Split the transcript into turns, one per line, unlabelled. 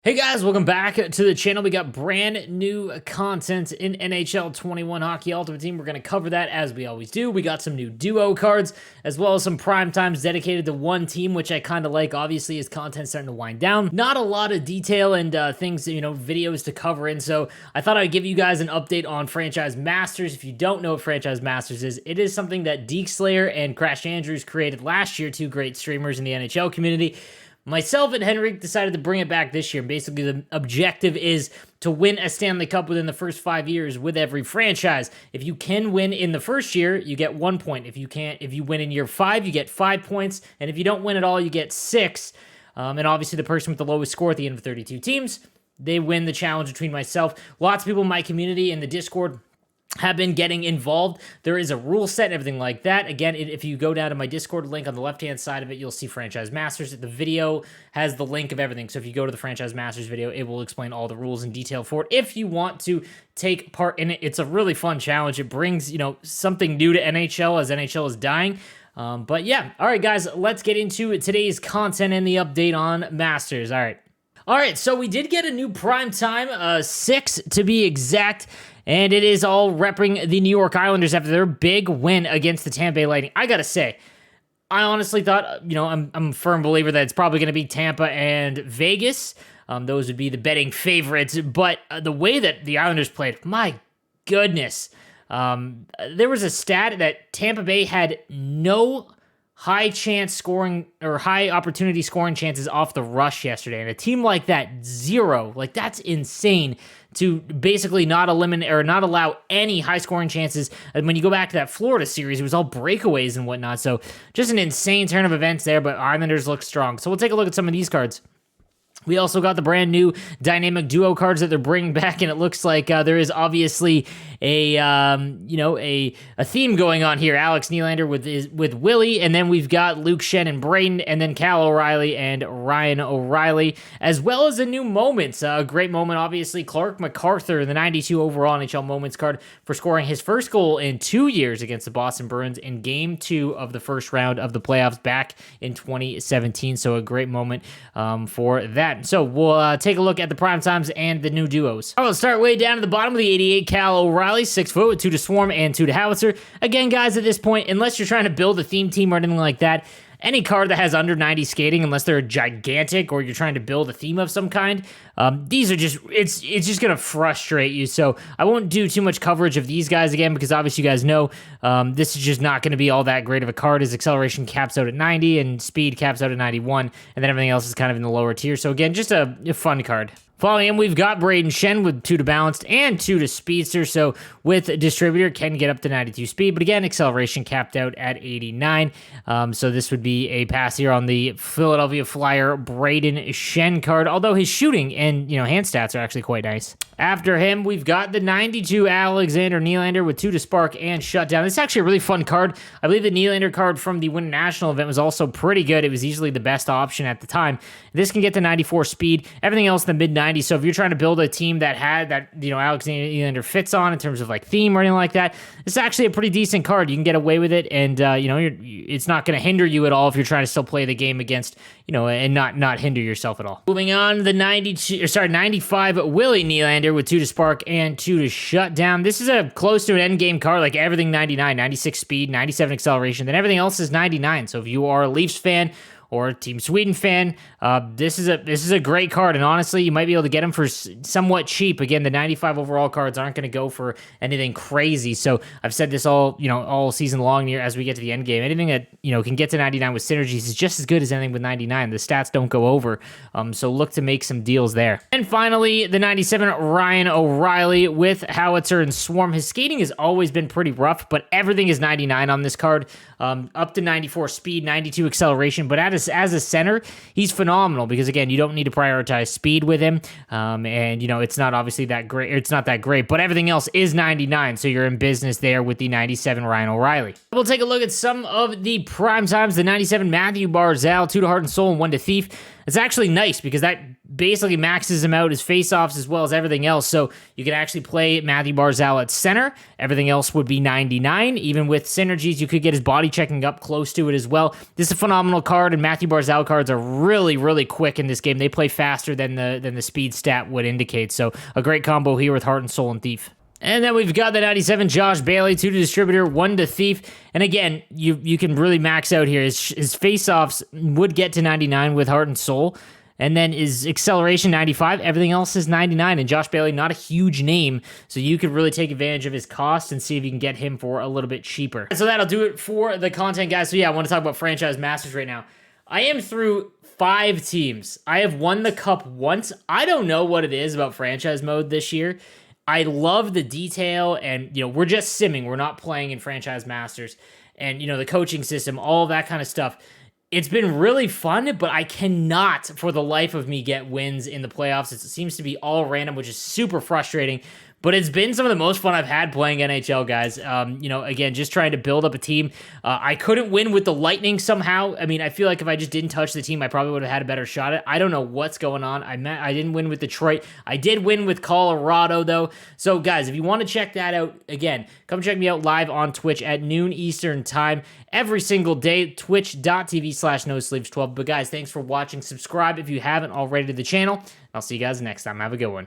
Hey guys, welcome back to the channel. We got brand new content in NHL 21 Hockey Ultimate Team. We're going to cover that as we always do. We got some new duo cards, as well as some prime times dedicated to one team, which I kind of like. Obviously, as content starting to wind down, not a lot of detail and things, videos to cover in. So I thought I'd give you guys an update on Franchise Masters. If you don't know what Franchise Masters is, it is something that Deke Slayer and Crash Andrews created last year, two great streamers in the NHL community. Myself and Henrik decided to bring it back this year. Basically, the objective is to win a Stanley Cup within the first 5 years with every franchise. If you can win in the first year, you get 1 point. If you win in year 5, you get 5 points. And if you don't win at all, you get 6. And obviously, the person with the lowest score at the end of 32 teams, they win the challenge between myself. Lots of people in my community in the Discord have been getting involved. There is a rule set and everything like that. Again, if you go down to my Discord link on the left-hand side of it, you'll see Franchise Masters. The video has the link of everything. So if you go to the Franchise Masters video, it will explain all the rules in detail for it. If you want to take part in it, it's a really fun challenge. It brings, something new to NHL as NHL is dying. But yeah, all right, guys, let's get into today's content and the update on Masters. All right, so we did get a new primetime, 6 to be exact, and it is all repping the New York Islanders after their big win against the Tampa Bay Lightning. I gotta say, I honestly thought, I'm a firm believer that it's probably going to be Tampa and Vegas. Those would be the betting favorites, but the way that the Islanders played, my goodness. There was a stat that Tampa Bay had no high chance scoring or high opportunity scoring chances off the rush yesterday. And a team like that, 0, like that's insane to basically not eliminate or not allow any high scoring chances. And when you go back to that Florida series, it was all breakaways and whatnot. So just an insane turn of events there, but Islanders look strong. So we'll take a look at some of these cards. We also got the brand new dynamic duo cards that they're bringing back, and it looks like there is obviously a theme going on here. Alex Nylander with Willie, and then we've got Luke Shen and Braden, and then Cal O'Reilly and Ryan O'Reilly, as well as a new Moments. A great moment, obviously, Clark MacArthur, the 92 overall NHL Moments card for scoring his first goal in 2 years against the Boston Bruins in Game 2 of the first round of the playoffs back in 2017. So a great moment for that. So we'll take a look at the prime times and the new duos. All right, let's start way down to the bottom of the 88, Cal O'Reilly, 6 foot with 2 to Swarm and 2 to Howitzer. Again, guys, at this point, unless you're trying to build a theme team or anything like that, any card that has under 90 skating, unless they're gigantic or you're trying to build a theme of some kind, these are just, it's just going to frustrate you. So I won't do too much coverage of these guys again, because obviously you guys know this is just not going to be all that great of a card. His acceleration caps out at 90 and speed caps out at 91, and then everything else is kind of in the lower tier. So again, just a fun card. Following him, we've got Braden Shen with 2 to Balanced and 2 to Speedster. So with Distributor, can get up to 92 speed. But again, acceleration capped out at 89. So this would be a pass here on the Philadelphia Flyer Braden Shen card. Although his shooting and hand stats are actually quite nice. After him, we've got the 92 Alexander Nylander with 2 to Spark and Shutdown. This is actually a really fun card. I believe the Nylander card from the Winter National event was also pretty good. It was easily the best option at the time. This can get to 94 speed. Everything else in the mid-90s. So if you're trying to build a team that had that, Alexander Nylander fits on in terms of like theme or anything like that, it's actually a pretty decent card. You can get away with it, and it's not going to hinder you at all if you're trying to still play the game against, and not hinder yourself at all. Moving on, the 95 Willie Nylander with 2 to Spark and 2 to Shutdown. This is a close to an end game card, like everything 99, 96 speed, 97 acceleration, then everything else is 99. So if you are a Leafs fan or Team Sweden fan, this is a great card, and honestly, you might be able to get them for somewhat cheap. Again, the 95 overall cards aren't going to go for anything crazy, so I've said this all season long here as we get to the end game. Anything that can get to 99 with synergies is just as good as anything with 99. The stats don't go over, so look to make some deals there. And finally, the 97 Ryan O'Reilly with Howitzer and Swarm. His skating has always been pretty rough, but everything is 99 on this card. Up to 94 speed, 92 acceleration, but as a center, he's phenomenal because, again, you don't need to prioritize speed with him, and, it's not obviously that great, it's not that great, but everything else is 99, so you're in business there with the 97 Ryan O'Reilly. We'll take a look at some of the prime times. The 97 Matthew Barzal, 2 to Heart and Soul and 1 to Thief. It's actually nice because that basically maxes him out his faceoffs as well as everything else. So you can actually play Matthew Barzal at center. Everything else would be 99. Even with synergies, you could get his body checking up close to it as well. This is a phenomenal card, and Matthew Barzal cards are really, really quick in this game. They play faster than the speed stat would indicate. So a great combo here with Heart and Soul and Thief. And then we've got the 97 Josh Bailey, 2 to Distributor, 1 to Thief. And again, you can really max out here. His face-offs would get to 99 with Heart and Soul. And then his acceleration, 95. Everything else is 99. And Josh Bailey, not a huge name, so you could really take advantage of his cost and see if you can get him for a little bit cheaper. So that'll do it for the content, guys. So yeah, I want to talk about Franchise Masters right now. I am through 5 teams. I have won the cup once. I don't know what it is about franchise mode this year. I love the detail, and we're just simming. We're not playing in Franchise Masters, and the coaching system, all that kind of stuff. It's been really fun, but I cannot for the life of me get wins in the playoffs. It seems to be all random, which is super frustrating. But it's been some of the most fun I've had playing NHL, guys. Again, just trying to build up a team. I couldn't win with the Lightning somehow. I mean, I feel like if I just didn't touch the team, I probably would have had a better shot at it. I don't know what's going on. I didn't win with Detroit. I did win with Colorado, though. So, guys, if you want to check that out, again, come check me out live on Twitch at noon Eastern time every single day, twitch.tv/nosleeves12. But, guys, thanks for watching. Subscribe if you haven't already to the channel. I'll see you guys next time. Have a good one.